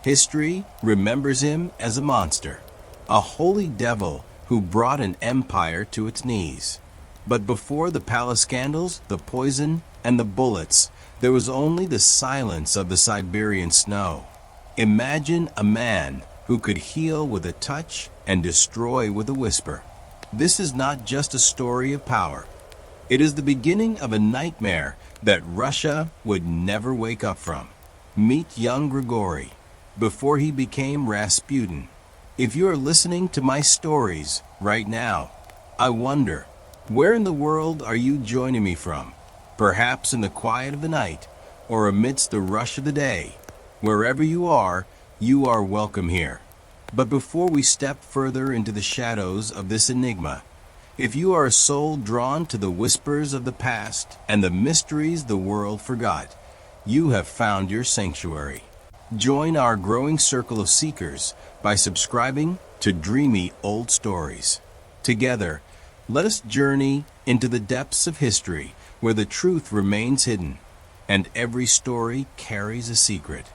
History remembers him as a monster, a holy devil who brought an empire to its knees. But before the palace scandals, the poison, and the bullets, there was only the silence of the Siberian snow. Imagine a man who could heal with a touch and destroy with a whisper. This is not just a story of power. It is the beginning of a nightmare that Russia would never wake up from. Meet young Grigory, before he became Rasputin. If you are listening to my stories right now, I wonder, where in the world are you joining me from? Perhaps in the quiet of the night, or amidst the rush of the day. Wherever you are welcome here. But before we step further into the shadows of this enigma, if you are a soul drawn to the whispers of the past and the mysteries the world forgot, you have found your sanctuary. Join our growing circle of seekers by subscribing to Dreamy Old Stories. Together, let us journey into the depths of history where the truth remains hidden and every story carries a secret.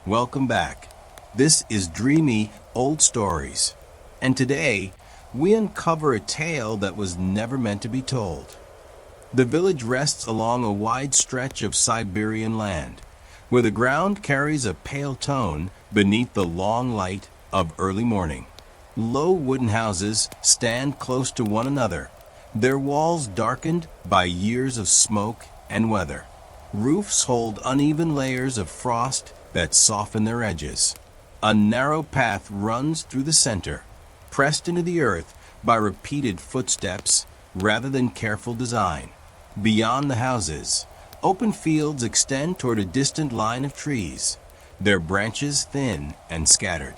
Welcome back. This is Dreamy Old Stories, and today we uncover a tale that was never meant to be told. The village rests along a wide stretch of Siberian land, where the ground carries a pale tone beneath the long light of early morning. Low wooden houses stand close to one another, their walls darkened by years of smoke and weather. Roofs hold uneven layers of frost that soften their edges. A narrow path runs through the center, pressed into the earth by repeated footsteps rather than careful design. Beyond the houses, open fields extend toward a distant line of trees, their branches thin and scattered.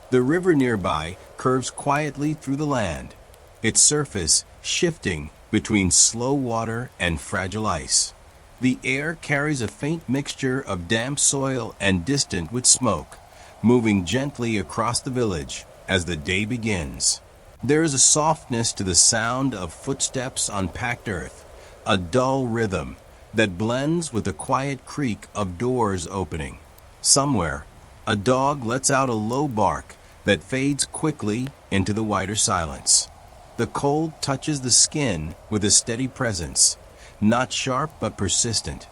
The river nearby curves quietly through the land, its surface shifting between slow water and fragile ice. The air carries a faint mixture of damp soil and distant with smoke, moving gently across the village as the day begins. There is a softness to the sound of footsteps on packed earth, a dull rhythm that blends with the quiet creak of doors opening. Somewhere, a dog lets out a low bark that fades quickly into the wider silence. The cold touches the skin with a steady presence, not sharp but persistent,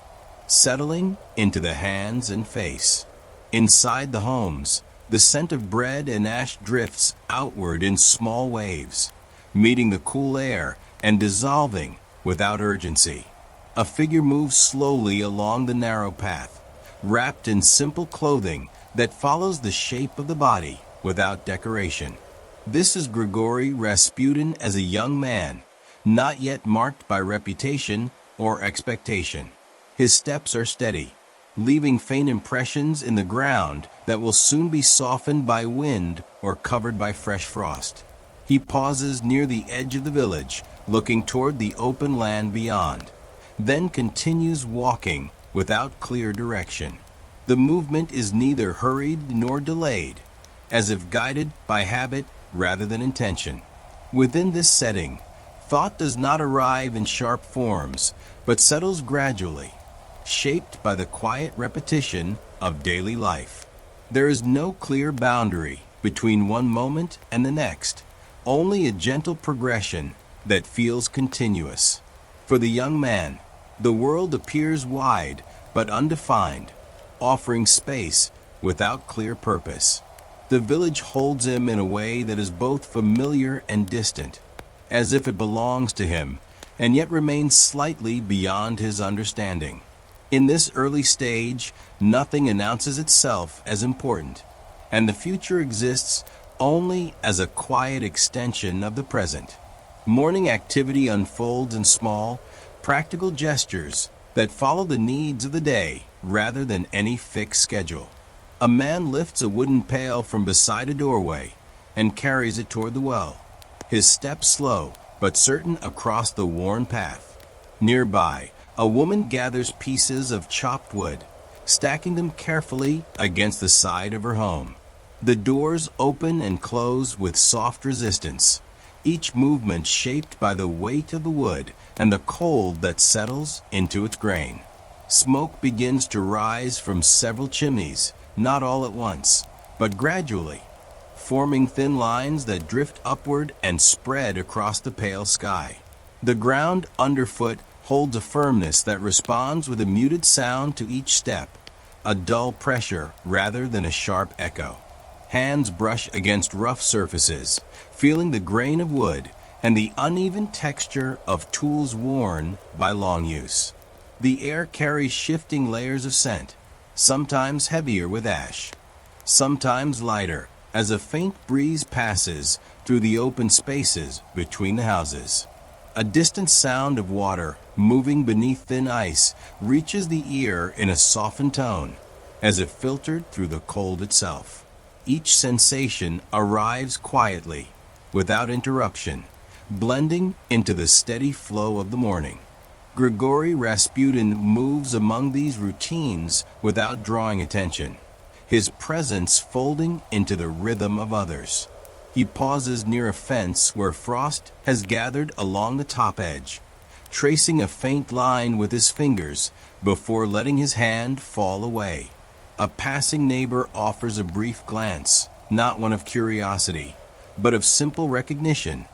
settling into the hands and face. Inside the homes, the scent of bread and ash drifts outward in small waves, meeting the cool air and dissolving without urgency. A figure moves slowly along the narrow path, wrapped in simple clothing that follows the shape of the body without decoration. This is Grigory Rasputin as a young man, not yet marked by reputation or expectation. His steps are steady, leaving faint impressions in the ground that will soon be softened by wind or covered by fresh frost. He pauses near the edge of the village, looking toward the open land beyond, then continues walking without clear direction. The movement is neither hurried nor delayed, as if guided by habit rather than intention. Within this setting, thought does not arrive in sharp forms, but settles gradually, shaped by the quiet repetition of daily life. There is no clear boundary between one moment and the next, only a gentle progression that feels continuous. For the young man, the world appears wide but undefined, offering space without clear purpose. The village holds him in a way that is both familiar and distant, as if it belongs to him, and yet remains slightly beyond his understanding. In this early stage, nothing announces itself as important, and the future exists only as a quiet extension of the present. Morning activity unfolds in small, practical gestures that follow the needs of the day rather than any fixed schedule. A man lifts a wooden pail from beside a doorway and carries it toward the well, his steps slow but certain across the worn path. Nearby, a woman gathers pieces of chopped wood, stacking them carefully against the side of her home. The doors open and close with soft resistance, each movement shaped by the weight of the wood and the cold that settles into its grain. Smoke begins to rise from several chimneys, not all at once, but gradually, forming thin lines that drift upward and spread across the pale sky. The ground underfoot holds a firmness that responds with a muted sound to each step, a dull pressure rather than a sharp echo. Hands brush against rough surfaces, feeling the grain of wood and the uneven texture of tools worn by long use. The air carries shifting layers of scent, sometimes heavier with ash, sometimes lighter, as a faint breeze passes through the open spaces between the houses. A distant sound of water moving beneath thin ice reaches the ear in a softened tone, as if filtered through the cold itself. Each sensation arrives quietly, without interruption, blending into the steady flow of the morning. Grigory Rasputin moves among these routines without drawing attention, his presence folding into the rhythm of others. He pauses near a fence where frost has gathered along the top edge, tracing a faint line with his fingers before letting his hand fall away. A passing neighbor offers a brief glance, not one of curiosity, but of simple recognition,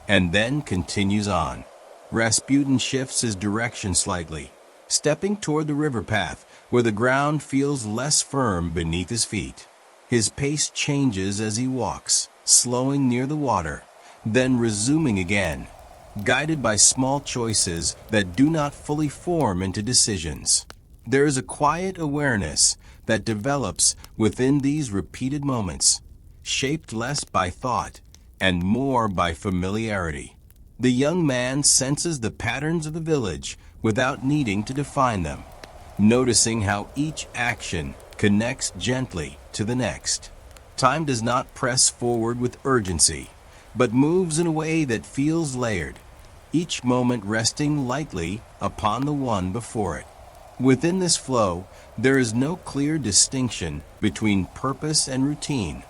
and then continues on. Rasputin shifts his direction slightly, stepping toward the river path where the ground feels less firm beneath his feet. His pace changes as he walks, slowing near the water, then resuming again, guided by small choices that do not fully form into decisions. There is a quiet awareness that develops within these repeated moments, shaped less by thought and more by familiarity. The young man senses the patterns of the village without needing to define them, noticing how each action connects gently to the next. Time does not press forward with urgency, but moves in a way that feels layered, each moment resting lightly upon the one before it. Within this flow, there is no clear distinction between purpose and routine,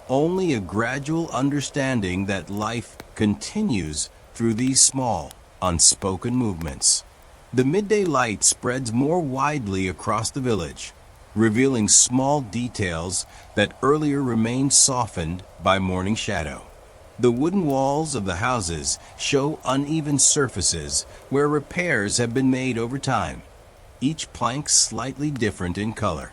only a gradual understanding that life continues through these small, unspoken movements. The midday light spreads more widely across the village, revealing small details that earlier remained softened by morning shadow. The wooden walls of the houses show uneven surfaces where repairs have been made over time, each plank slightly different in color.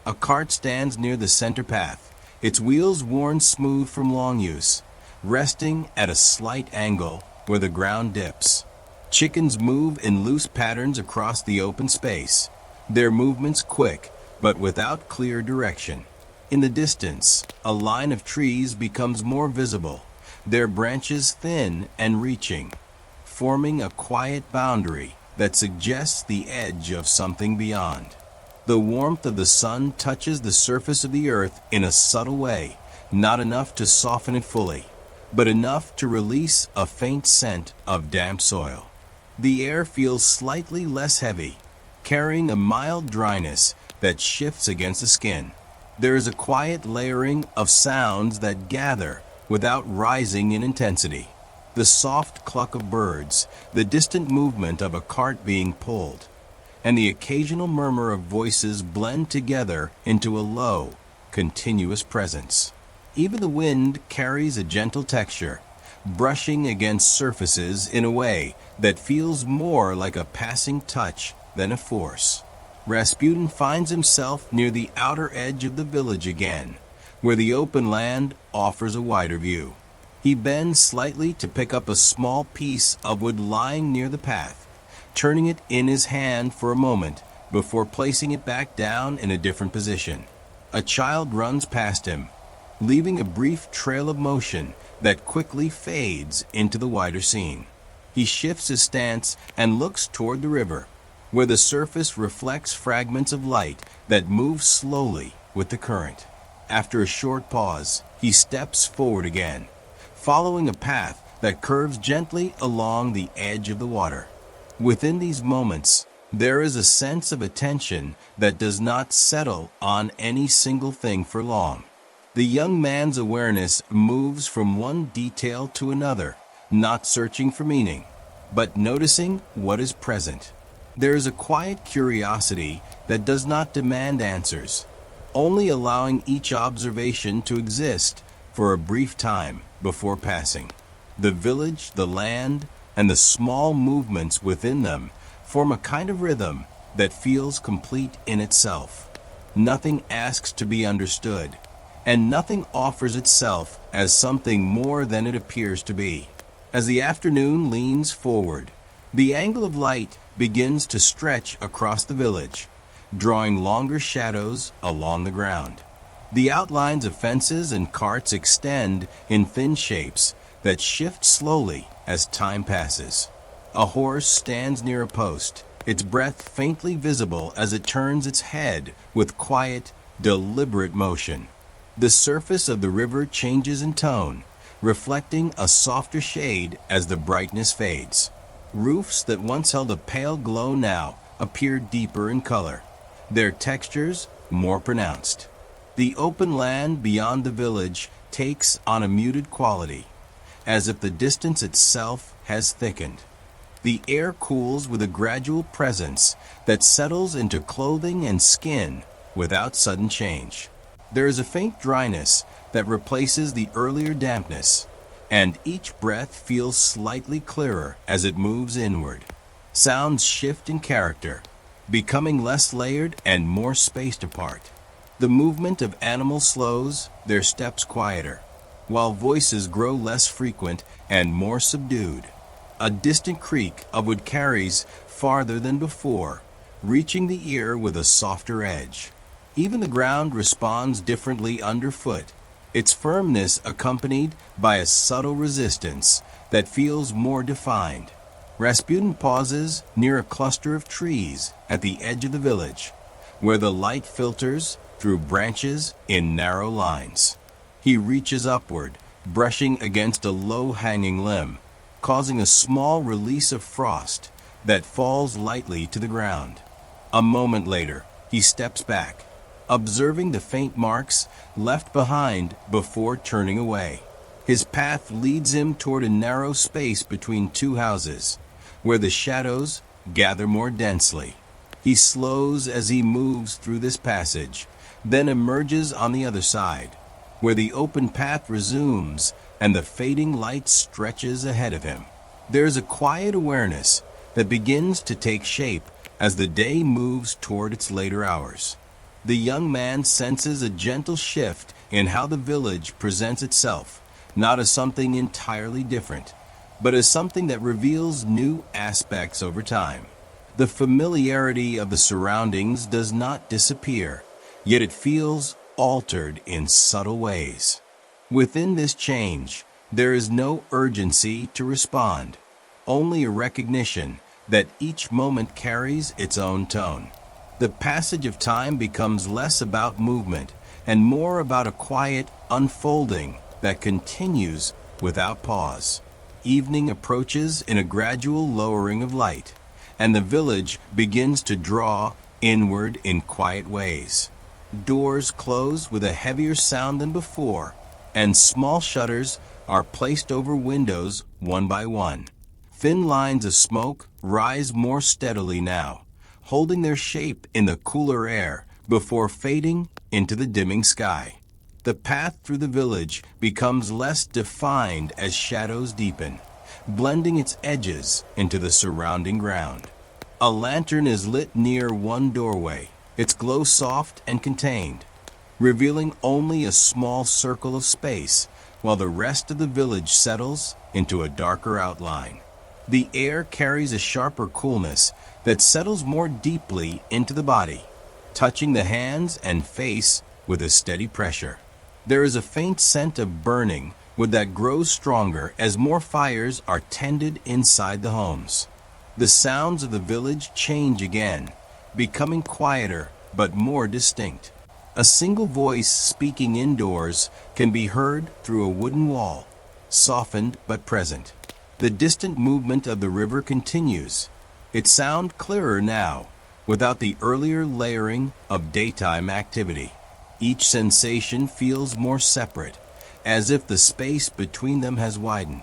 A cart stands near the center path, its wheels worn smooth from long use, resting at a slight angle where the ground dips. Chickens move in loose patterns across the open space, their movements quick but without clear direction. In the distance, a line of trees becomes more visible, their branches thin and reaching, forming a quiet boundary that suggests the edge of something beyond. The warmth of the sun touches the surface of the earth in a subtle way, not enough to soften it fully, but enough to release a faint scent of damp soil. The air feels slightly less heavy, carrying a mild dryness that shifts against the skin. There is a quiet layering of sounds that gather without rising in intensity. The soft cluck of birds, the distant movement of a cart being pulled, and the occasional murmur of voices blend together into a low, continuous presence. Even the wind carries a gentle texture, brushing against surfaces in a way that feels more like a passing touch than a force. Rasputin finds himself near the outer edge of the village again, where the open land offers a wider view. He bends slightly to pick up a small piece of wood lying near the path, turning it in his hand for a moment before placing it back down in a different position. A child runs past him, leaving a brief trail of motion that quickly fades into the wider scene. He shifts his stance and looks toward the river, where the surface reflects fragments of light that move slowly with the current. After a short pause, he steps forward again, following a path that curves gently along the edge of the water. Within these moments, there is a sense of attention that does not settle on any single thing for long. The young man's awareness moves from one detail to another, not searching for meaning, but noticing what is present. There is a quiet curiosity that does not demand answers, only allowing each observation to exist for a brief time before passing. The village, the land, and the small movements within them form a kind of rhythm that feels complete in itself. Nothing asks to be understood, and nothing offers itself as something more than it appears to be. As the afternoon leans forward, the angle of light begins to stretch across the village, drawing longer shadows along the ground. The outlines of fences and carts extend in thin shapes that shift slowly as time passes. A horse stands near a post, its breath faintly visible as it turns its head with quiet, deliberate motion. The surface of the river changes in tone, reflecting a softer shade as the brightness fades. Roofs that once held a pale glow now appear deeper in color, their textures more pronounced. The open land beyond the village takes on a muted quality, as if the distance itself has thickened. The air cools with a gradual presence that settles into clothing and skin without sudden change. There is a faint dryness that replaces the earlier dampness, and each breath feels slightly clearer as it moves inward. Sounds shift in character, becoming less layered and more spaced apart. The movement of animals slows, their steps quieter, while voices grow less frequent and more subdued. A distant creak of wood carries farther than before, reaching the ear with a softer edge. Even the ground responds differently underfoot, its firmness accompanied by a subtle resistance that feels more defined. Rasputin pauses near a cluster of trees at the edge of the village, where the light filters through branches in narrow lines. He reaches upward, brushing against a low-hanging limb, causing a small release of frost that falls lightly to the ground. A moment later, he steps back, observing the faint marks left behind before turning away. His path leads him toward a narrow space between two houses, where the shadows gather more densely. He slows as he moves through this passage, then emerges on the other side, where the open path resumes and the fading light stretches ahead of him. There is a quiet awareness that begins to take shape as the day moves toward its later hours. The young man senses a gentle shift in how the village presents itself, not as something entirely different, but as something that reveals new aspects over time. The familiarity of the surroundings does not disappear, yet it feels altered in subtle ways. Within this change, there is no urgency to respond, only a recognition that each moment carries its own tone. The passage of time becomes less about movement and more about a quiet unfolding that continues without pause. Evening approaches in a gradual lowering of light, and the village begins to draw inward in quiet ways. Doors close with a heavier sound than before, and small shutters are placed over windows one by one. Thin lines of smoke rise more steadily now, holding their shape in the cooler air before fading into the dimming sky. The path through the village becomes less defined as shadows deepen, blending its edges into the surrounding ground. A lantern is lit near one doorway, its glow soft and contained, revealing only a small circle of space, while the rest of the village settles into a darker outline. The air carries a sharper coolness that settles more deeply into the body, touching the hands and face with a steady pressure. There is a faint scent of burning wood that grows stronger as more fires are tended inside the homes. The sounds of the village change again, becoming quieter but more distinct. A single voice speaking indoors can be heard through a wooden wall, softened but present. The distant movement of the river continues, its sound clearer now, without the earlier layering of daytime activity. Each sensation feels more separate, as if the space between them has widened.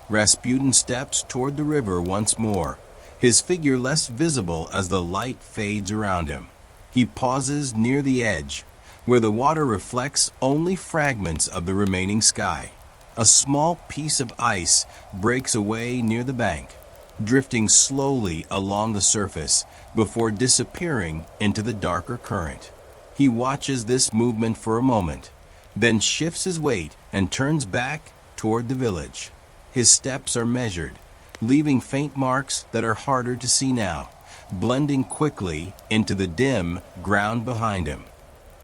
Rasputin steps toward the river once more, his figure less visible as the light fades around him. He pauses near the edge, where the water reflects only fragments of the remaining sky. A small piece of ice breaks away near the bank, drifting slowly along the surface before disappearing into the darker current. He watches this movement for a moment, then shifts his weight and turns back toward the village. His steps are measured, leaving faint marks that are harder to see now, blending quickly into the dim ground behind him.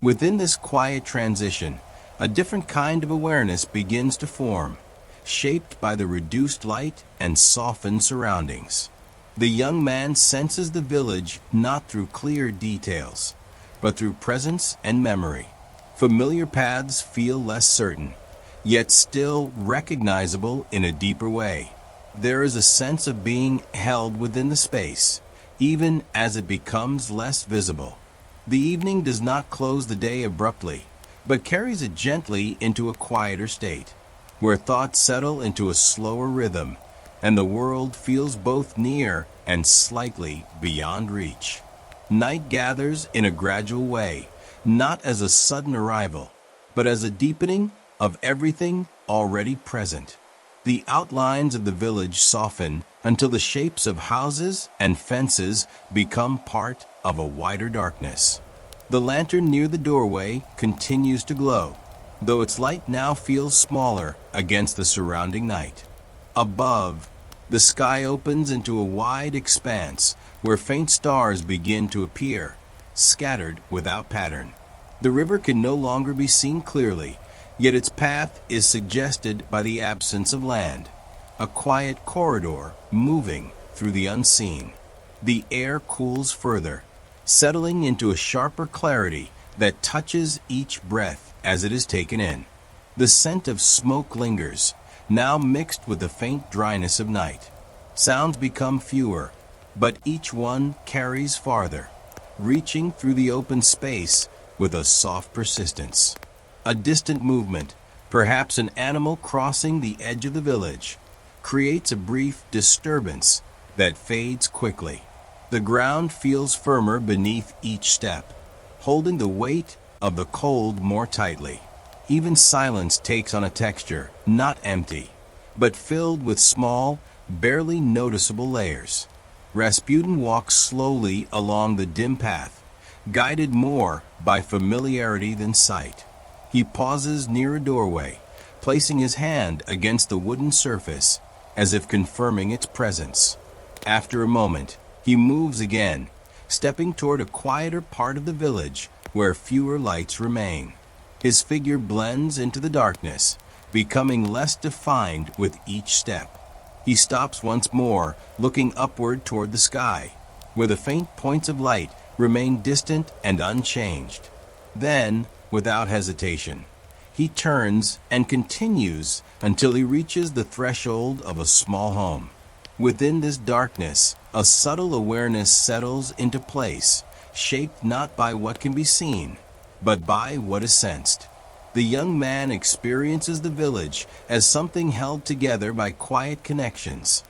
Within this quiet transition, a different kind of awareness begins to form, shaped by the reduced light and softened surroundings. The young man senses the village not through clear details, but through presence and memory. Familiar paths feel less certain, yet still recognizable in a deeper way. There is a sense of being held within the space, even as it becomes less visible. The evening does not close the day abruptly, but carries it gently into a quieter state, where thoughts settle into a slower rhythm, and the world feels both near and slightly beyond reach. Night gathers in a gradual way, not as a sudden arrival, but as a deepening of everything already present. The outlines of the village soften until the shapes of houses and fences become part of a wider darkness. The lantern near the doorway continues to glow, though its light now feels smaller against the surrounding night. Above, the sky opens into a wide expanse where faint stars begin to appear, scattered without pattern. The river can no longer be seen clearly, yet its path is suggested by the absence of land, a quiet corridor moving through the unseen. The air cools further, settling into a sharper clarity that touches each breath as it is taken in. The scent of smoke lingers, now mixed with the faint dryness of night. Sounds become fewer, but each one carries farther, reaching through the open space with a soft persistence. A distant movement, perhaps an animal crossing the edge of the village, creates a brief disturbance that fades quickly. The ground feels firmer beneath each step, holding the weight of the cold more tightly. Even silence takes on a texture, not empty, but filled with small, barely noticeable layers. Rasputin walks slowly along the dim path, guided more by familiarity than sight. He pauses near a doorway, placing his hand against the wooden surface, as if confirming its presence. After a moment, he moves again, stepping toward a quieter part of the village where fewer lights remain. His figure blends into the darkness, becoming less defined with each step. He stops once more, looking upward toward the sky, where the faint points of light remain distant and unchanged. Then, without hesitation, he turns and continues until he reaches the threshold of a small home. Within this darkness, a subtle awareness settles into place, shaped not by what can be seen, but by what is sensed. The young man experiences the village as something held together by quiet connections,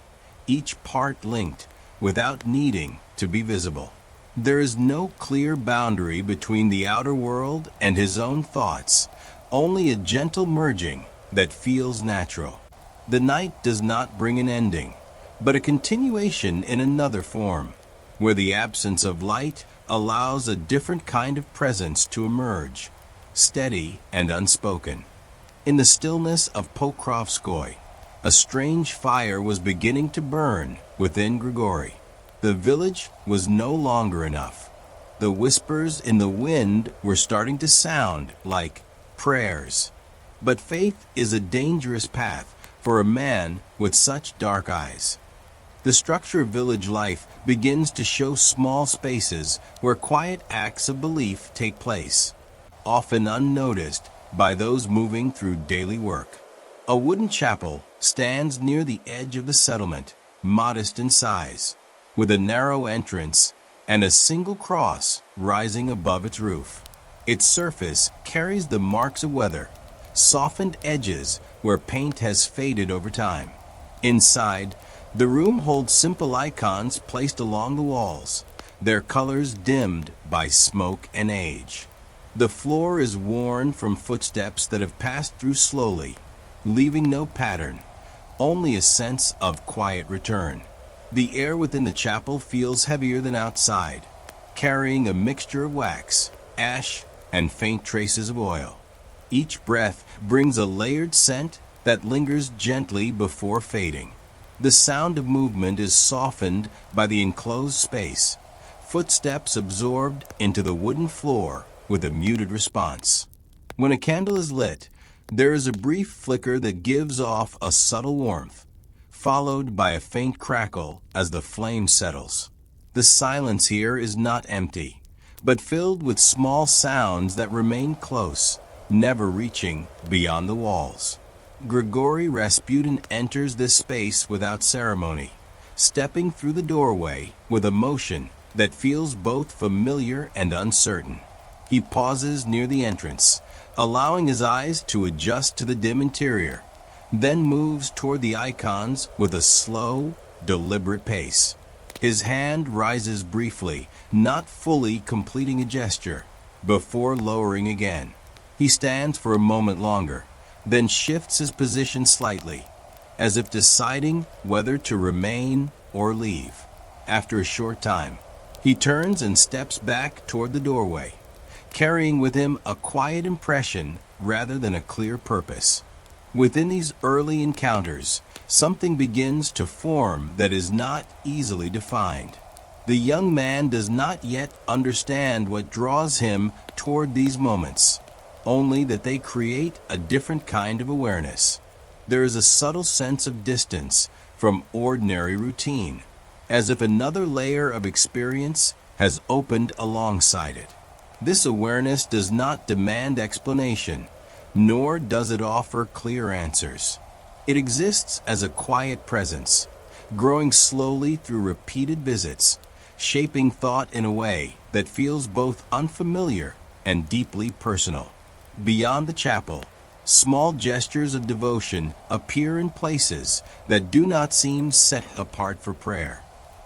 each part linked without needing to be visible. There is no clear boundary between the outer world and his own thoughts, only a gentle merging that feels natural. The night does not bring an ending, but a continuation in another form, where the absence of light allows a different kind of presence to emerge, steady and unspoken. In the stillness of Pokrovskoy, a strange fire was beginning to burn within Grigory. The village was no longer enough. The whispers in the wind were starting to sound like prayers. But faith is a dangerous path for a man with such dark eyes. The structure of village life begins to show small spaces where quiet acts of belief take place, often unnoticed by those moving through daily work. A wooden chapel stands near the edge of the settlement, modest in size, with a narrow entrance and a single cross rising above its roof. Its surface carries the marks of weather, softened edges where paint has faded over time. Inside, the room holds simple icons placed along the walls, their colors dimmed by smoke and age. The floor is worn from footsteps that have passed through slowly, leaving no pattern, only a sense of quiet return. The air within the chapel feels heavier than outside, carrying a mixture of wax, ash, and faint traces of oil. Each breath brings a layered scent that lingers gently before fading. The sound of movement is softened by the enclosed space, footsteps absorbed into the wooden floor with a muted response. When a candle is lit, there is a brief flicker that gives off a subtle warmth, followed by a faint crackle as the flame settles. The silence here is not empty, but filled with small sounds that remain close, never reaching beyond the walls. Grigory Rasputin enters this space without ceremony, stepping through the doorway with a motion that feels both familiar and uncertain. He pauses near the entrance, allowing his eyes to adjust to the dim interior, then moves toward the icons with a slow, deliberate pace. His hand rises briefly, not fully completing a gesture, before lowering again. He stands for a moment longer, then shifts his position slightly, as if deciding whether to remain or leave. After a short time, he turns and steps back toward the doorway, carrying with him a quiet impression rather than a clear purpose. Within these early encounters, something begins to form that is not easily defined. The young man does not yet understand what draws him toward these moments, only that they create a different kind of awareness. There is a subtle sense of distance from ordinary routine, as if another layer of experience has opened alongside it. This awareness does not demand explanation, nor does it offer clear answers. It exists as a quiet presence, growing slowly through repeated visits, shaping thought in a way that feels both unfamiliar and deeply personal. Beyond the chapel, small gestures of devotion appear in places that do not seem set apart for prayer.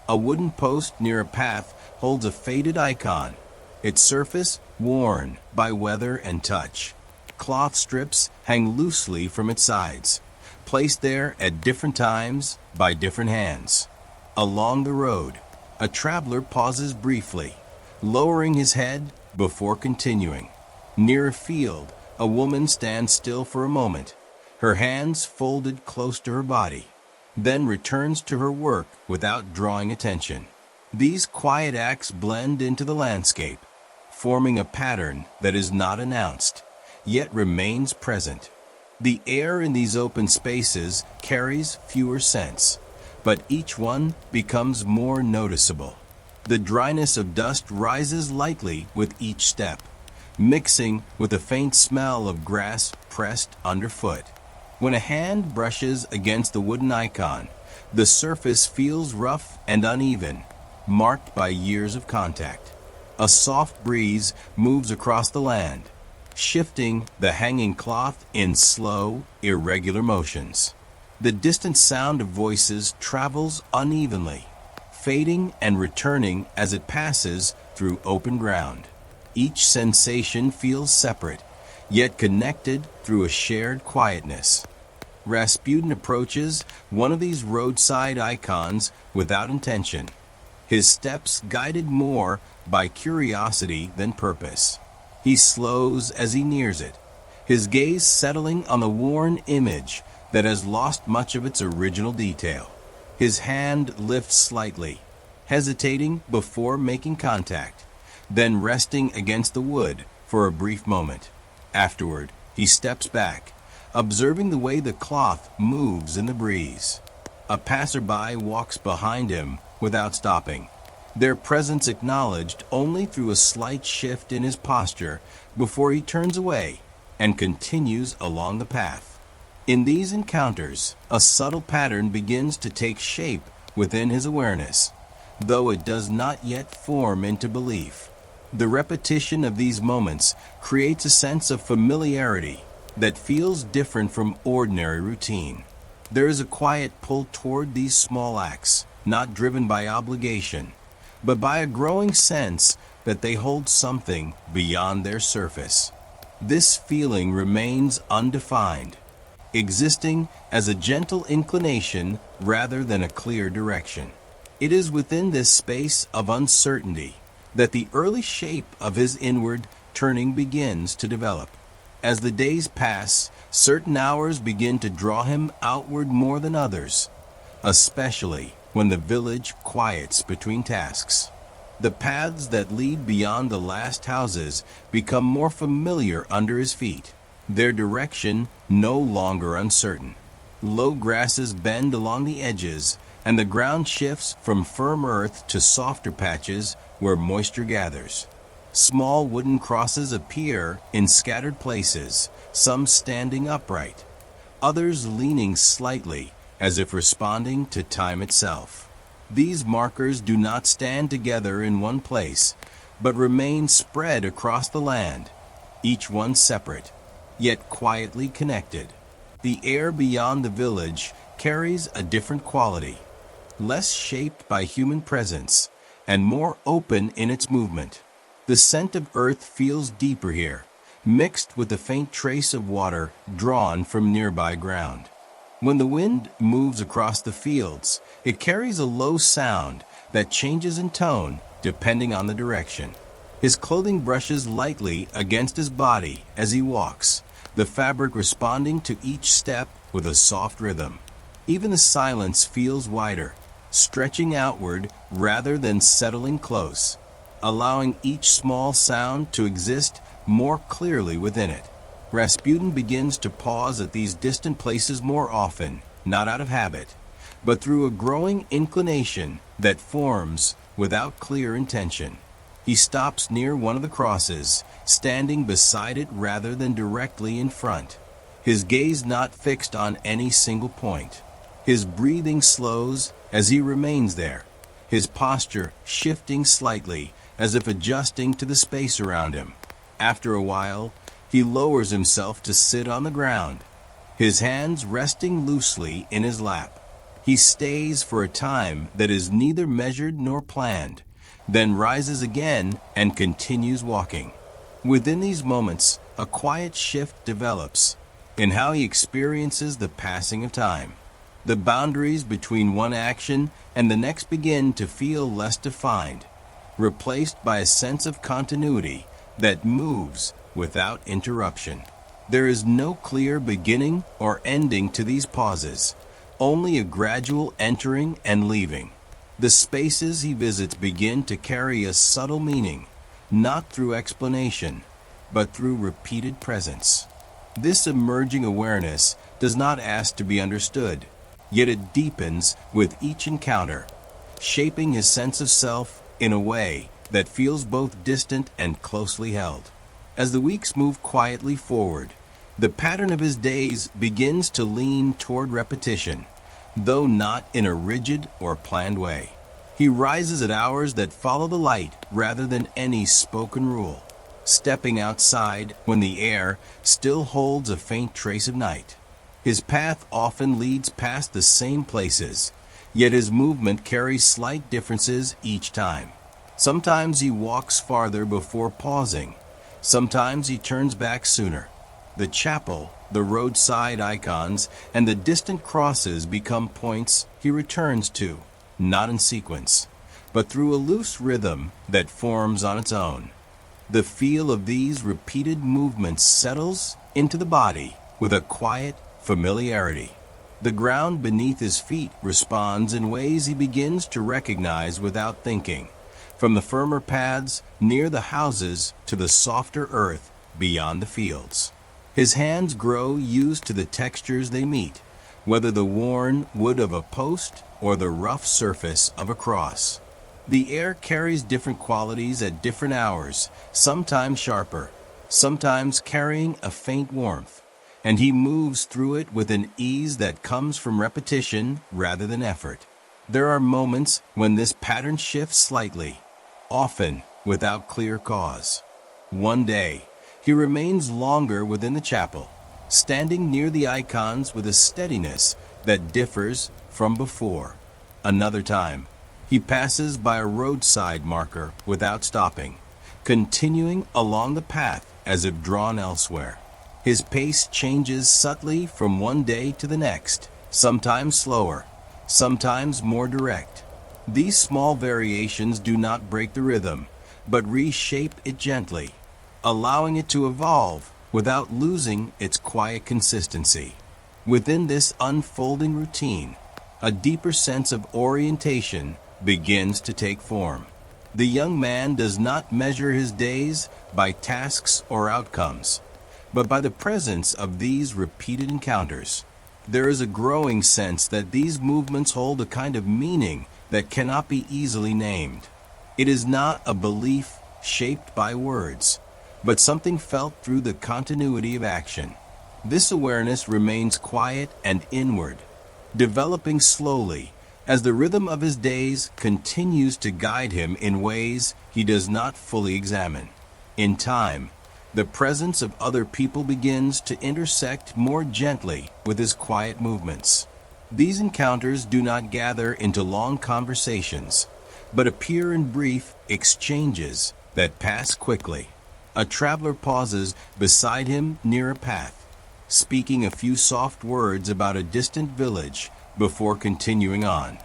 A wooden post near a path holds a faded icon, its surface worn by weather and touch. Cloth strips hang loosely from its sides, placed there at different times by different hands. Along the road, a traveler pauses briefly, lowering his head before continuing. Near a field, a woman stands still for a moment, her hands folded close to her body, then returns to her work without drawing attention. These quiet acts blend into the landscape, forming a pattern that is not announced, yet remains present. The air in these open spaces carries fewer scents, but each one becomes more noticeable. The dryness of dust rises lightly with each step, mixing with a faint smell of grass pressed underfoot. When a hand brushes against the wooden icon, the surface feels rough and uneven, marked by years of contact. A soft breeze moves across the land, shifting the hanging cloth in slow, irregular motions. The distant sound of voices travels unevenly, fading and returning as it passes through open ground. Each sensation feels separate, yet connected through a shared quietness. Rasputin approaches one of these roadside icons without intention, his steps guided more by curiosity than purpose. He slows as he nears it, his gaze settling on the worn image that has lost much of its original detail. His hand lifts slightly, hesitating before making contact, then resting against the wood for a brief moment. Afterward, he steps back, observing the way the cloth moves in the breeze. A passerby walks behind him without stopping, their presence acknowledged only through a slight shift in his posture before he turns away and continues along the path. In these encounters, a subtle pattern begins to take shape within his awareness, though it does not yet form into belief. The repetition of these moments creates a sense of familiarity that feels different from ordinary routine. There is a quiet pull toward these small acts, not driven by obligation, but by a growing sense that they hold something beyond their surface. This feeling remains undefined, existing as a gentle inclination rather than a clear direction. It is within this space of uncertainty that the early shape of his inward turning begins to develop. As the days pass, certain hours begin to draw him outward more than others, especially when the village quiets between tasks. The paths that lead beyond the last houses become more familiar under his feet, their direction no longer uncertain. Low grasses bend along the edges, and the ground shifts from firm earth to softer patches where moisture gathers. Small wooden crosses appear in scattered places, some standing upright, others leaning slightly as if responding to time itself. These markers do not stand together in one place, but remain spread across the land, each one separate, yet quietly connected. The air beyond the village carries a different quality, less shaped by human presence and more open in its movement. The scent of earth feels deeper here, mixed with the faint trace of water drawn from nearby ground. When the wind moves across the fields, it carries a low sound that changes in tone depending on the direction. His clothing brushes lightly against his body as he walks, the fabric responding to each step with a soft rhythm. Even the silence feels wider, stretching outward rather than settling close, allowing each small sound to exist more clearly within it. Rasputin begins to pause at these distant places more often, not out of habit, but through a growing inclination that forms without clear intention. He stops near one of the crosses, standing beside it rather than directly in front, his gaze not fixed on any single point. His breathing slows as he remains there, his posture shifting slightly as if adjusting to the space around him. After a while, he lowers himself to sit on the ground, his hands resting loosely in his lap. He stays for a time that is neither measured nor planned, then rises again and continues walking. Within these moments, a quiet shift develops in how he experiences the passing of time. The boundaries between one action and the next begin to feel less defined, replaced by a sense of continuity that moves without interruption. There is no clear beginning or ending to these pauses, only a gradual entering and leaving. The spaces he visits begin to carry a subtle meaning, not through explanation, but through repeated presence. This emerging awareness does not ask to be understood, yet it deepens with each encounter, shaping his sense of self in a way that feels both distant and closely held. As the weeks move quietly forward, the pattern of his days begins to lean toward repetition, though not in a rigid or planned way. He rises at hours that follow the light rather than any spoken rule, stepping outside when the air still holds a faint trace of night. His path often leads past the same places, yet his movement carries slight differences each time. Sometimes he walks farther before pausing. Sometimes he turns back sooner. The chapel, the roadside icons, and the distant crosses become points he returns to, not in sequence, but through a loose rhythm that forms on its own. The feel of these repeated movements settles into the body with a quiet familiarity. The ground beneath his feet responds in ways he begins to recognize without thinking, from the firmer paths near the houses to the softer earth beyond the fields. His hands grow used to the textures they meet, whether the worn wood of a post or the rough surface of a cross. The air carries different qualities at different hours, sometimes sharper, sometimes carrying a faint warmth, and he moves through it with an ease that comes from repetition rather than effort. There are moments when this pattern shifts slightly, often without clear cause. One day, he remains longer within the chapel, standing near the icons with a steadiness that differs from before. Another time, he passes by a roadside marker without stopping, continuing along the path as if drawn elsewhere. His pace changes subtly from one day to the next, sometimes slower, sometimes more direct. These small variations do not break the rhythm, but reshape it gently, allowing it to evolve without losing its quiet consistency. Within this unfolding routine, a deeper sense of orientation begins to take form. The young man does not measure his days by tasks or outcomes, but by the presence of these repeated encounters. There is a growing sense that these movements hold a kind of meaning that cannot be easily named. It is not a belief shaped by words, but something felt through the continuity of action. This awareness remains quiet and inward, developing slowly as the rhythm of his days continues to guide him in ways he does not fully examine. In time, the presence of other people begins to intersect more gently with his quiet movements. These encounters do not gather into long conversations, but appear in brief exchanges that pass quickly. A traveler pauses beside him near a path, speaking a few soft words about a distant village before continuing on.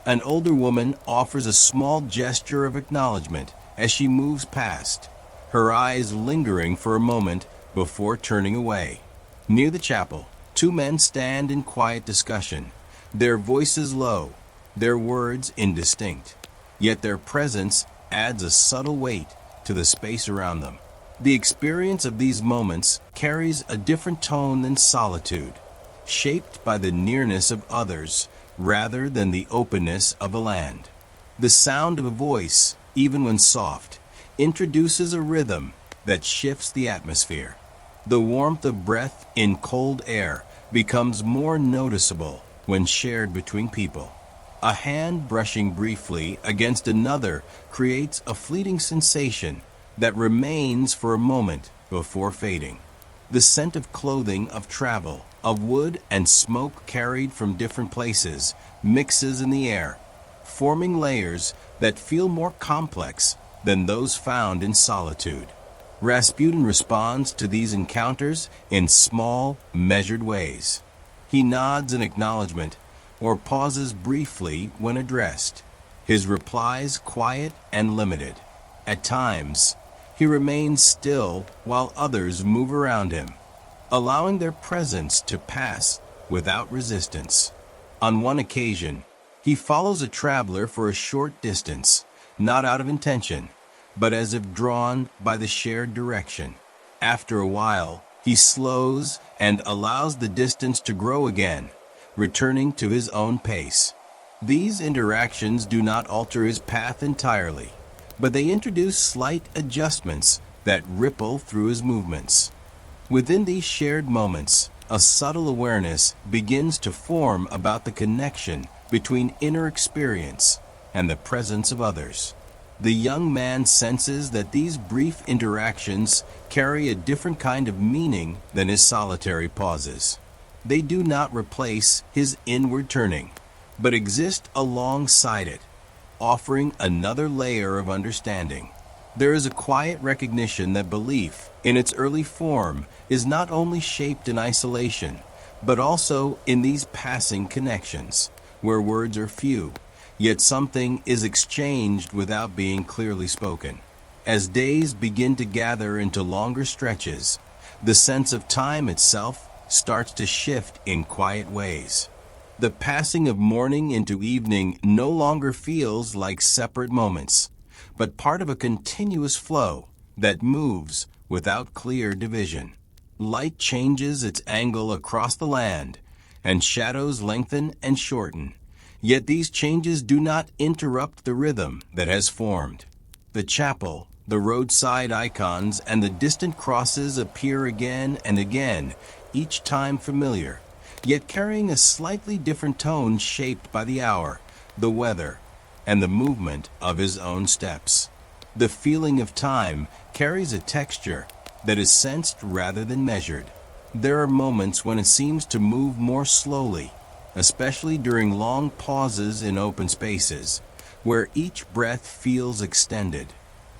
An older woman offers a small gesture of acknowledgement as she moves past, her eyes lingering for a moment before turning away. Near the chapel, two men stand in quiet discussion, their voices low, their words indistinct, yet their presence adds a subtle weight to the space around them. The experience of these moments carries a different tone than solitude, shaped by the nearness of others rather than the openness of a land. The sound of a voice, even when soft, introduces a rhythm that shifts the atmosphere. The warmth of breath in cold air becomes more noticeable when shared between people. A hand brushing briefly against another creates a fleeting sensation that remains for a moment before fading. The scent of clothing, of travel, of wood and smoke carried from different places mixes in the air, forming layers that feel more complex than those found in solitude. Rasputin responds to these encounters in small, measured ways. He nods in acknowledgement or pauses briefly when addressed, his replies quiet and limited. At times, he remains still while others move around him, allowing their presence to pass without resistance. On one occasion, he follows a traveler for a short distance, not out of intention, but as if drawn by the shared direction. After a while, he slows and allows the distance to grow again, returning to his own pace. These interactions do not alter his path entirely, but they introduce slight adjustments that ripple through his movements. Within these shared moments, a subtle awareness begins to form about the connection between inner experience and the presence of others. The young man senses that these brief interactions carry a different kind of meaning than his solitary pauses. They do not replace his inward turning, but exist alongside it, offering another layer of understanding. There is a quiet recognition that belief, in its early form, is not only shaped in isolation, but also in these passing connections, where words are few, yet something is exchanged without being clearly spoken. As days begin to gather into longer stretches, the sense of time itself starts to shift in quiet ways. The passing of morning into evening no longer feels like separate moments, but part of a continuous flow that moves without clear division. Light changes its angle across the land, and shadows lengthen and shorten. Yet these changes do not interrupt the rhythm that has formed. The chapel, the roadside icons, and the distant crosses appear again and again, each time familiar, yet carrying a slightly different tone shaped by the hour, the weather, and the movement of his own steps. The feeling of time carries a texture that is sensed rather than measured. There are moments when it seems to move more slowly, especially during long pauses in open spaces, where each breath feels extended.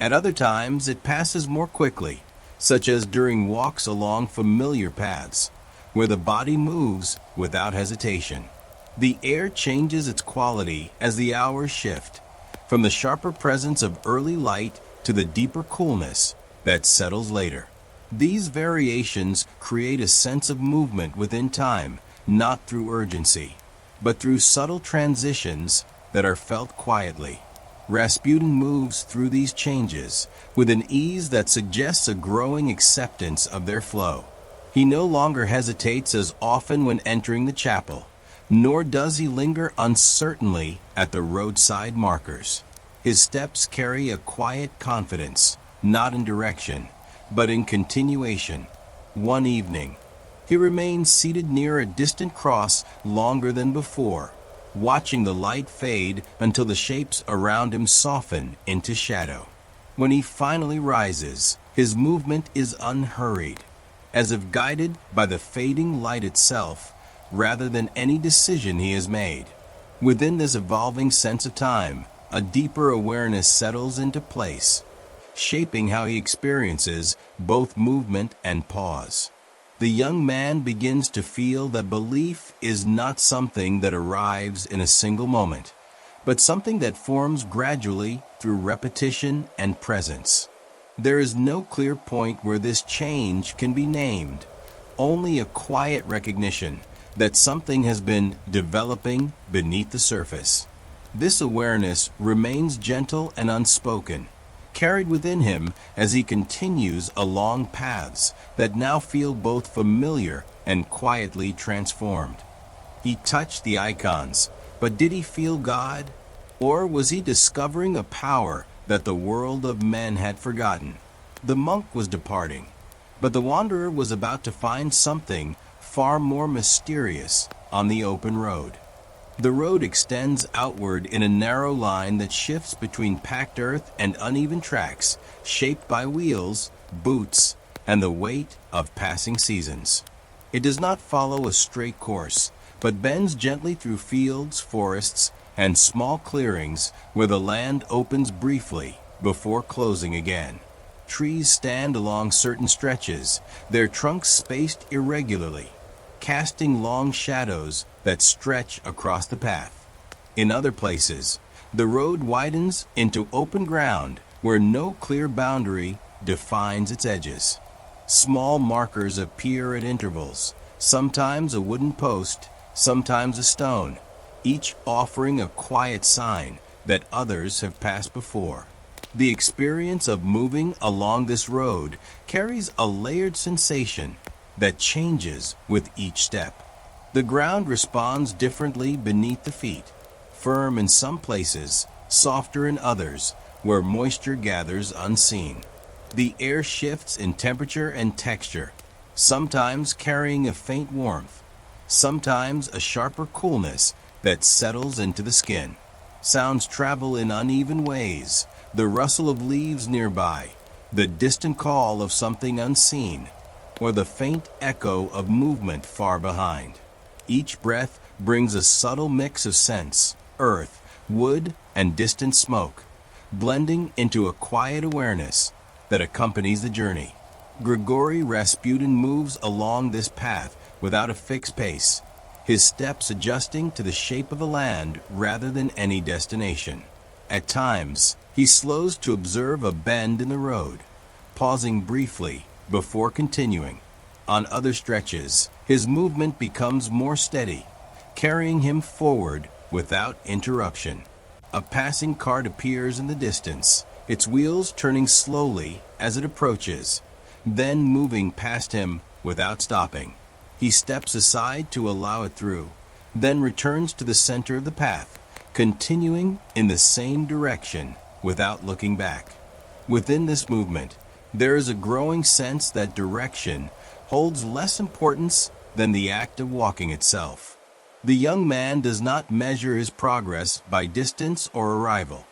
At other times, it passes more quickly, such as during walks along familiar paths, where the body moves without hesitation. The air changes its quality as the hours shift, from the sharper presence of early light to the deeper coolness that settles later. These variations create a sense of movement within time, not through urgency, but through subtle transitions that are felt quietly. Rasputin moves through these changes with an ease that suggests a growing acceptance of their flow. He no longer hesitates as often when entering the chapel, nor does he linger uncertainly at the roadside markers. His steps carry a quiet confidence, not in direction, but in continuation. One evening, he remains seated near a distant cross longer than before, watching the light fade until the shapes around him soften into shadow. When he finally rises, his movement is unhurried, as if guided by the fading light itself rather than any decision he has made. Within this evolving sense of time, a deeper awareness settles into place, shaping how he experiences both movement and pause. The young man begins to feel that belief is not something that arrives in a single moment, but something that forms gradually through repetition and presence. There is no clear point where this change can be named, only a quiet recognition that something has been developing beneath the surface. This awareness remains gentle and unspoken, carried within him as he continues along paths that now feel both familiar and quietly transformed. He touched the icons, but did he feel God? Or was he discovering a power that the world of men had forgotten? The monk was departing, but the wanderer was about to find something far more mysterious on the open road. The road extends outward in a narrow line that shifts between packed earth and uneven tracks, shaped by wheels, boots, and the weight of passing seasons. It does not follow a straight course, but bends gently through fields, forests, and small clearings where the land opens briefly before closing again. Trees stand along certain stretches, their trunks spaced irregularly, casting long shadows that stretch across the path. In other places, the road widens into open ground where no clear boundary defines its edges. Small markers appear at intervals, sometimes a wooden post, sometimes a stone, each offering a quiet sign that others have passed before. The experience of moving along this road carries a layered sensation that changes with each step. The ground responds differently beneath the feet, firm in some places, softer in others, where moisture gathers unseen. The air shifts in temperature and texture, sometimes carrying a faint warmth, sometimes a sharper coolness that settles into the skin. Sounds travel in uneven ways, the rustle of leaves nearby, the distant call of something unseen, or the faint echo of movement far behind. Each breath brings a subtle mix of scents, earth, wood, and distant smoke, blending into a quiet awareness that accompanies the journey. Grigory Rasputin moves along this path without a fixed pace, his steps adjusting to the shape of the land rather than any destination. At times, he slows to observe a bend in the road, pausing briefly before continuing. On other stretches, his movement becomes more steady, carrying him forward without interruption. A passing cart appears in the distance, its wheels turning slowly as it approaches, then moving past him without stopping. He steps aside to allow it through, then returns to the center of the path, continuing in the same direction without looking back. Within this movement, there is a growing sense that direction holds less importance than the act of walking itself. The young man does not measure his progress by distance or arrival,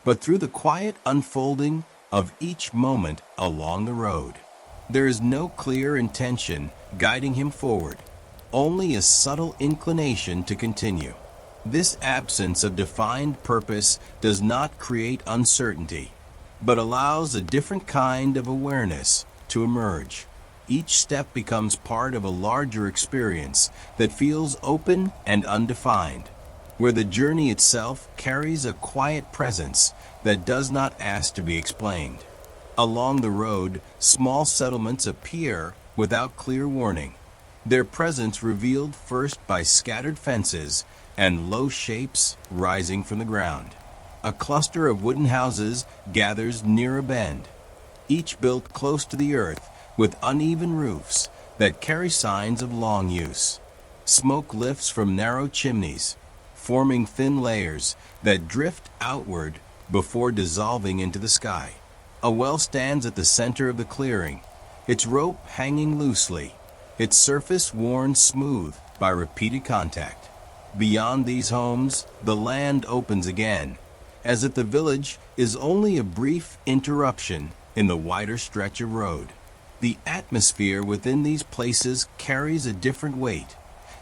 but through the quiet unfolding of each moment along the road. There is no clear intention guiding him forward, only a subtle inclination to continue. This absence of defined purpose does not create uncertainty, but allows a different kind of awareness to emerge. Each step becomes part of a larger experience that feels open and undefined, where the journey itself carries a quiet presence that does not ask to be explained. Along the road, small settlements appear without clear warning, their presence revealed first by scattered fences and low shapes rising from the ground. A cluster of wooden houses gathers near a bend, each built close to the earth with uneven roofs that carry signs of long use. Smoke lifts from narrow chimneys, forming thin layers that drift outward before dissolving into the sky. A well stands at the center of the clearing, its rope hanging loosely, its surface worn smooth by repeated contact. Beyond these homes, the land opens again, as if the village is only a brief interruption in the wider stretch of road. The atmosphere within these places carries a different weight,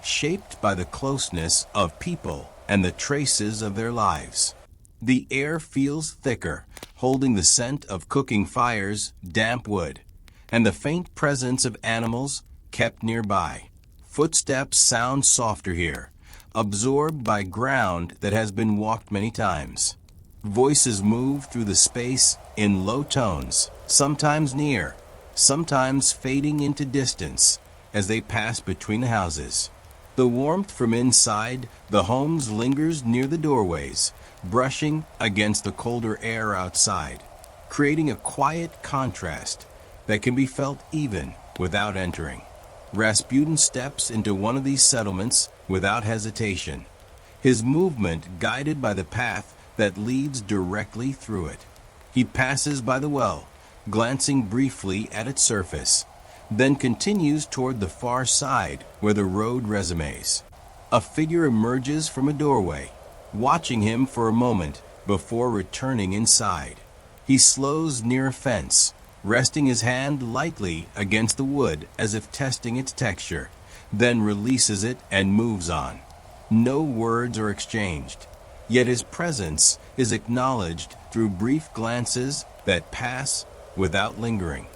shaped by the closeness of people and the traces of their lives. The air feels thicker, holding the scent of cooking fires, damp wood, and the faint presence of animals kept nearby. Footsteps sound softer here, absorbed by ground that has been walked many times. Voices move through the space in low tones, sometimes near, sometimes fading into distance as they pass between the houses. The warmth from inside the homes lingers near the doorways, brushing against the colder air outside, creating a quiet contrast that can be felt even without entering. Rasputin steps into one of these settlements without hesitation, his movement guided by the path that leads directly through it. He passes by the well, glancing briefly at its surface, then continues toward the far side where the road resumes. A figure emerges from a doorway, watching him for a moment before returning inside. He slows near a fence, resting his hand lightly against the wood as if testing its texture, then releases it and moves on. No words are exchanged, yet his presence is acknowledged through brief glances that pass without lingering.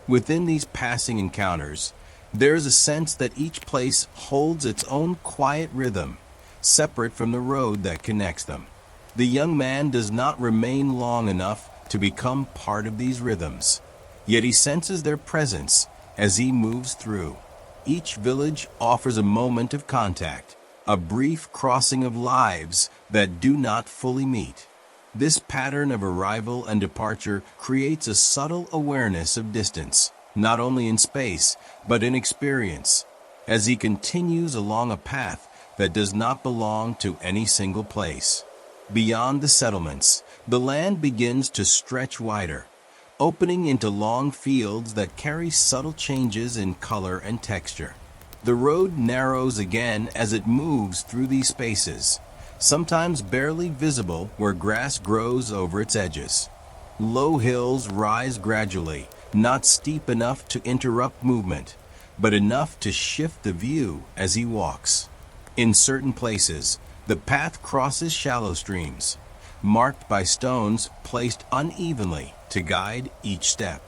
Within these passing encounters, there is a sense that each place holds its own quiet rhythm, separate from the road that connects them. The young man does not remain long enough to become part of these rhythms, yet he senses their presence as he moves through. Each village offers a moment of contact, a brief crossing of lives that do not fully meet. This pattern of arrival and departure creates a subtle awareness of distance, not only in space, but in experience, as he continues along a path that does not belong to any single place. Beyond the settlements, the land begins to stretch wider, opening into long fields that carry subtle changes in color and texture. The road narrows again as it moves through these spaces, sometimes barely visible where grass grows over its edges. Low hills rise gradually, not steep enough to interrupt movement, but enough to shift the view as he walks. In certain places, the path crosses shallow streams, marked by stones placed unevenly to guide each step.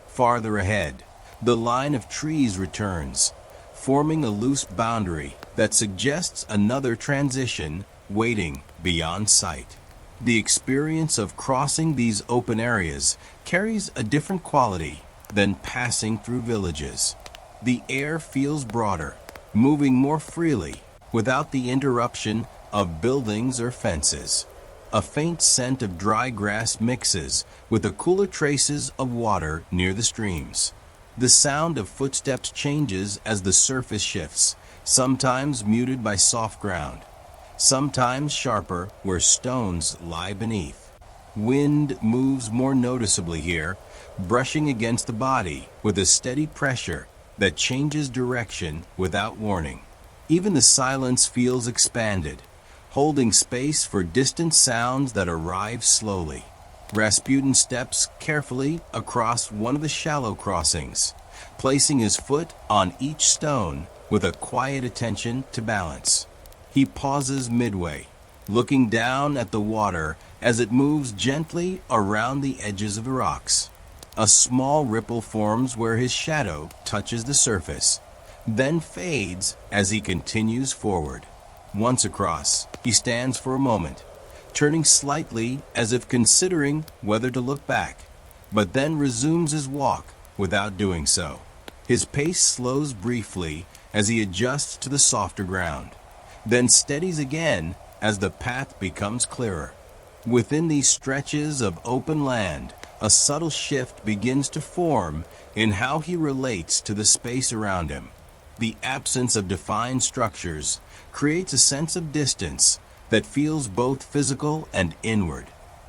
Farther ahead, the line of trees returns, forming a loose boundary that suggests another transition waiting beyond sight. The experience of crossing these open areas carries a different quality than passing through villages. The air feels broader, moving more freely without the interruption of buildings or fences. A faint scent of dry grass mixes with the cooler traces of water near the streams. The sound of footsteps changes as the surface shifts, sometimes muted by soft ground, sometimes sharper where stones lie beneath. Wind moves more noticeably here, brushing against the body with a steady pressure that changes direction without warning. Even the silence feels expanded, holding space for distant sounds that arrive slowly. Rasputin steps carefully across one of the shallow crossings, placing his foot on each stone with a quiet attention to balance. He pauses midway, looking down at the water as it moves gently around the edges of the rocks. A small ripple forms where his shadow touches the surface, then fades as he continues forward. Once across, he stands for a moment, turning slightly as if considering whether to look back, but then resumes his walk without doing so. His pace slows briefly as he adjusts to the softer ground, then steadies again as the path becomes clearer. Within these stretches of open land, a subtle shift begins to form in how he relates to the space around him. The absence of defined structures creates a sense of distance that feels both physical and inward.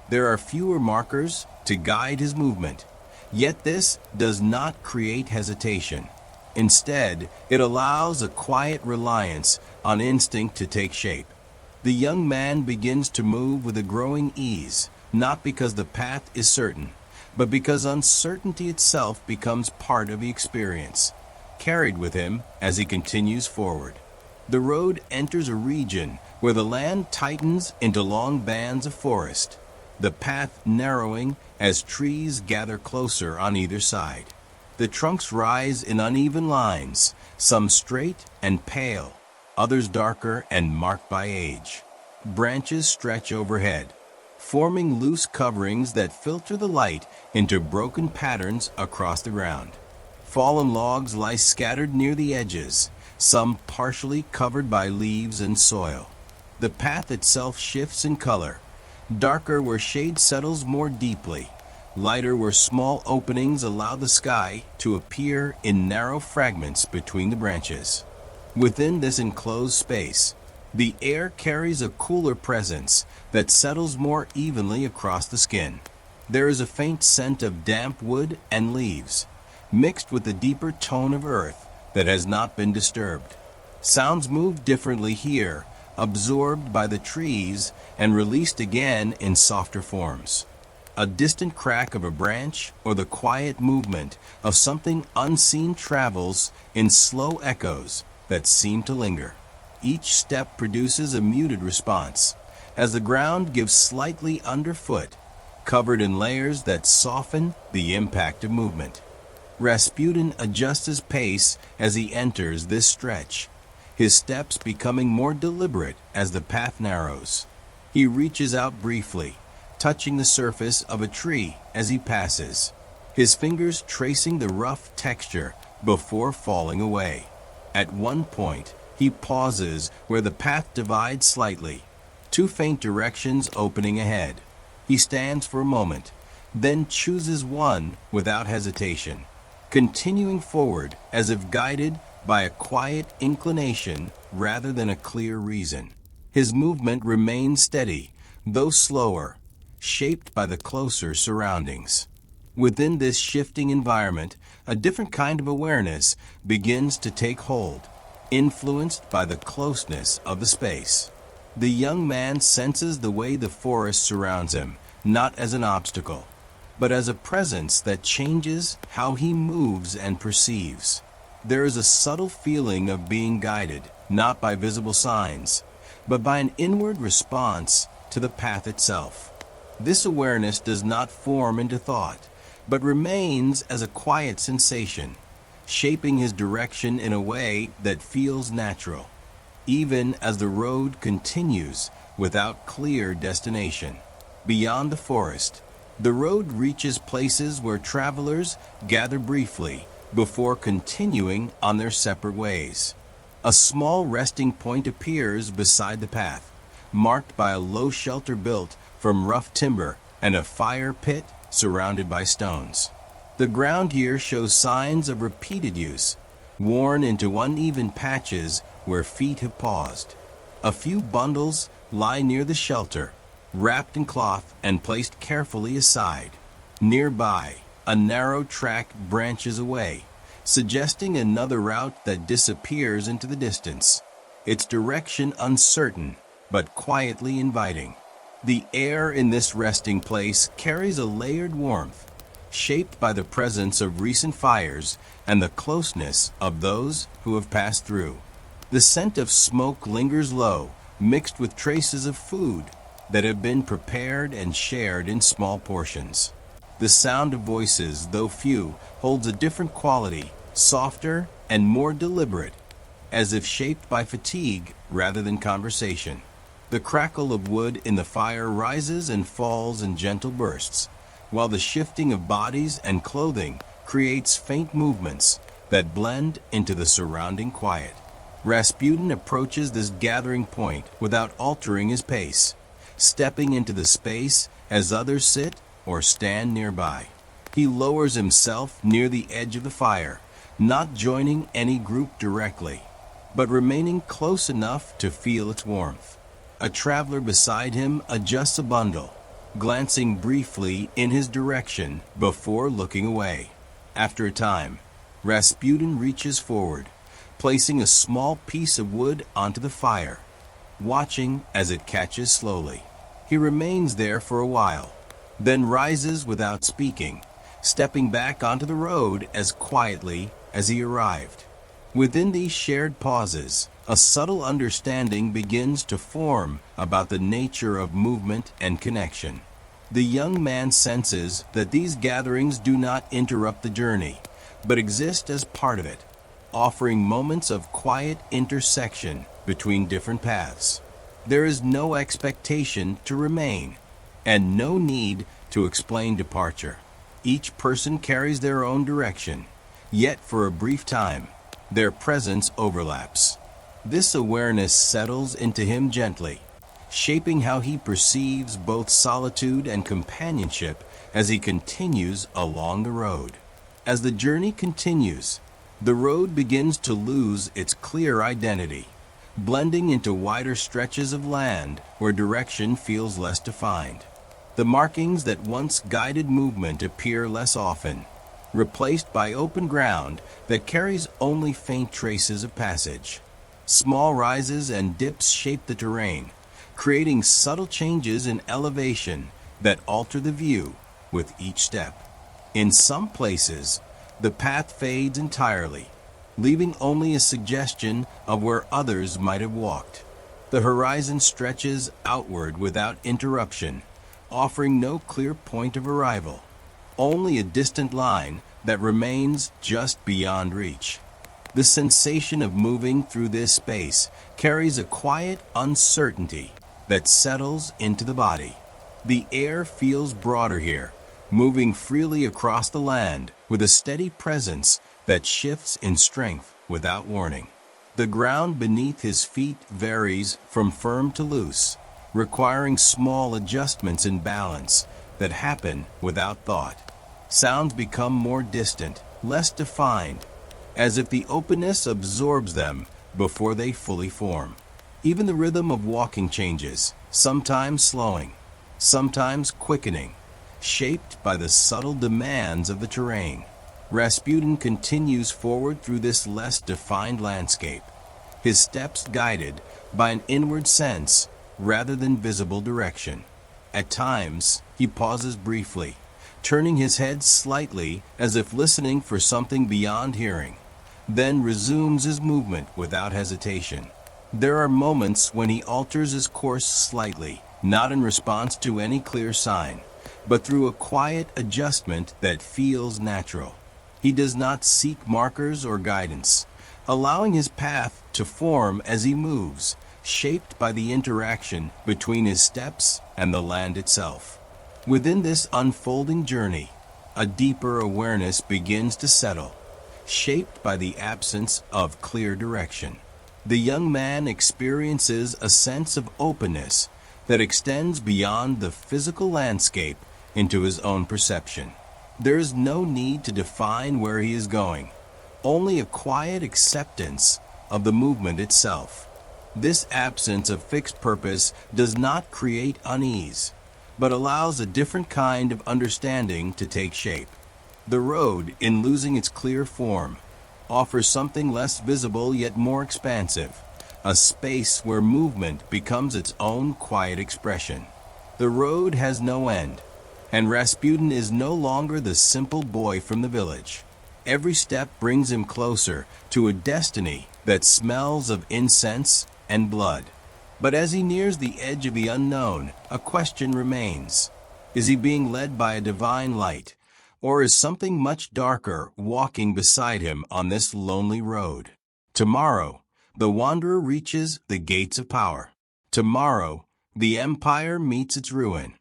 There are fewer markers to guide his movement, yet this does not create hesitation. Instead, it allows a quiet reliance on instinct to take shape. The young man begins to move with a growing ease, not because the path is certain, but because uncertainty itself becomes part of the experience, carried with him as he continues forward. The road enters a region where the land tightens into long bands of forest, the path narrowing as trees gather closer on either side. The trunks rise in uneven lines, some straight and pale, others darker and marked by age. Branches stretch overhead, forming loose coverings that filter the light into broken patterns across the ground. Fallen logs lie scattered near the edges, some partially covered by leaves and soil. The path itself shifts in color, darker where shade settles more deeply, lighter where small openings allow the sky to appear in narrow fragments between the branches. Within this enclosed space, the air carries a cooler presence that settles more evenly across the skin. There is a faint scent of damp wood and leaves, mixed with the deeper tone of earth that has not been disturbed. Sounds move differently here, absorbed by the trees and released again in softer forms. A distant crack of a branch or the quiet movement of something unseen travels in slow echoes that seem to linger. Each step produces a muted response, as the ground gives slightly underfoot, covered in layers that soften the impact of movement. Rasputin adjusts his pace as he enters this stretch, his steps becoming more deliberate as the path narrows. He reaches out briefly, touching the surface of a tree as he passes, his fingers tracing the rough texture before falling away. At one point, he pauses where the path divides slightly, two faint directions opening ahead. He stands for a moment, then chooses one without hesitation, continuing forward as if guided by a quiet inclination rather than a clear reason. His movement remains steady, though slower, shaped by the closer surroundings. Within this shifting environment, a different kind of awareness begins to take hold, influenced by the closeness of the space. The young man senses the way the forest surrounds him, not as an obstacle, but as a presence that changes how he moves and perceives. There is a subtle feeling of being guided, not by visible signs, but by an inward response to the path itself. This awareness does not form into thought, but remains as a quiet sensation, shaping his direction in a way that feels natural, even as the road continues without clear destination. Beyond the forest, the road reaches places where travelers gather briefly before continuing on their separate ways. A small resting point appears beside the path, marked by a low shelter built from rough timber and a fire pit surrounded by stones. The ground here shows signs of repeated use, worn into uneven patches where feet have paused. A few bundles lie near the shelter, wrapped in cloth and placed carefully aside. Nearby, a narrow track branches away, suggesting another route that disappears into the distance, its direction uncertain but quietly inviting. The air in this resting place carries a layered warmth, shaped by the presence of recent fires and the closeness of those who have passed through. The scent of smoke lingers low, mixed with traces of food, that have been prepared and shared in small portions. The sound of voices, though few, holds a different quality, softer and more deliberate, as if shaped by fatigue rather than conversation. The crackle of wood in the fire rises and falls in gentle bursts, while the shifting of bodies and clothing creates faint movements that blend into the surrounding quiet. Rasputin approaches this gathering point without altering his pace, stepping into the space as others sit or stand nearby. He lowers himself near the edge of the fire, not joining any group directly, but remaining close enough to feel its warmth. A traveler beside him adjusts a bundle, glancing briefly in his direction before looking away. After a time, Rasputin reaches forward, placing a small piece of wood onto the fire, watching as it catches slowly. He remains there for a while, then rises without speaking, stepping back onto the road as quietly as he arrived. Within these shared pauses, a subtle understanding begins to form about the nature of movement and connection. The young man senses that these gatherings do not interrupt the journey, but exist as part of it, offering moments of quiet intersection between different paths. There is no expectation to remain, and no need to explain departure. Each person carries their own direction, yet for a brief time, their presence overlaps. This awareness settles into him gently, shaping how he perceives both solitude and companionship as he continues along the road. As the journey continues, the road begins to lose its clear identity, blending into wider stretches of land where direction feels less defined. The markings that once guided movement appear less often, replaced by open ground that carries only faint traces of passage. Small rises and dips shape the terrain, creating subtle changes in elevation that alter the view with each step. In some places, the path fades entirely, leaving only a suggestion of where others might have walked. The horizon stretches outward without interruption, offering no clear point of arrival, only a distant line that remains just beyond reach. The sensation of moving through this space carries a quiet uncertainty that settles into the body. The air feels broader here, moving freely across the land with a steady presence that shifts in strength without warning. The ground beneath his feet varies from firm to loose, requiring small adjustments in balance that happen without thought. Sounds become more distant, less defined, as if the openness absorbs them before they fully form. Even the rhythm of walking changes, sometimes slowing, sometimes quickening, shaped by the subtle demands of the terrain. Rasputin continues forward through this less defined landscape, his steps guided by an inward sense rather than visible direction. At times, he pauses briefly, turning his head slightly as if listening for something beyond hearing, then resumes his movement without hesitation. There are moments when he alters his course slightly, not in response to any clear sign, but through a quiet adjustment that feels natural. He does not seek markers or guidance, allowing his path to form as he moves, shaped by the interaction between his steps and the land itself. Within this unfolding journey, a deeper awareness begins to settle, shaped by the absence of clear direction. The young man experiences a sense of openness that extends beyond the physical landscape into his own perception. There is no need to define where he is going, only a quiet acceptance of the movement itself. This absence of fixed purpose does not create unease, but allows a different kind of understanding to take shape. The road, in losing its clear form, offers something less visible yet more expansive, a space where movement becomes its own quiet expression. The road has no end, and Rasputin is no longer the simple boy from the village. Every step brings him closer to a destiny that smells of incense and blood. But as he nears the edge of the unknown, a question remains. Is he being led by a divine light, or is something much darker walking beside him on this lonely road? Tomorrow, the wanderer reaches the gates of power. Tomorrow, the empire meets its ruin.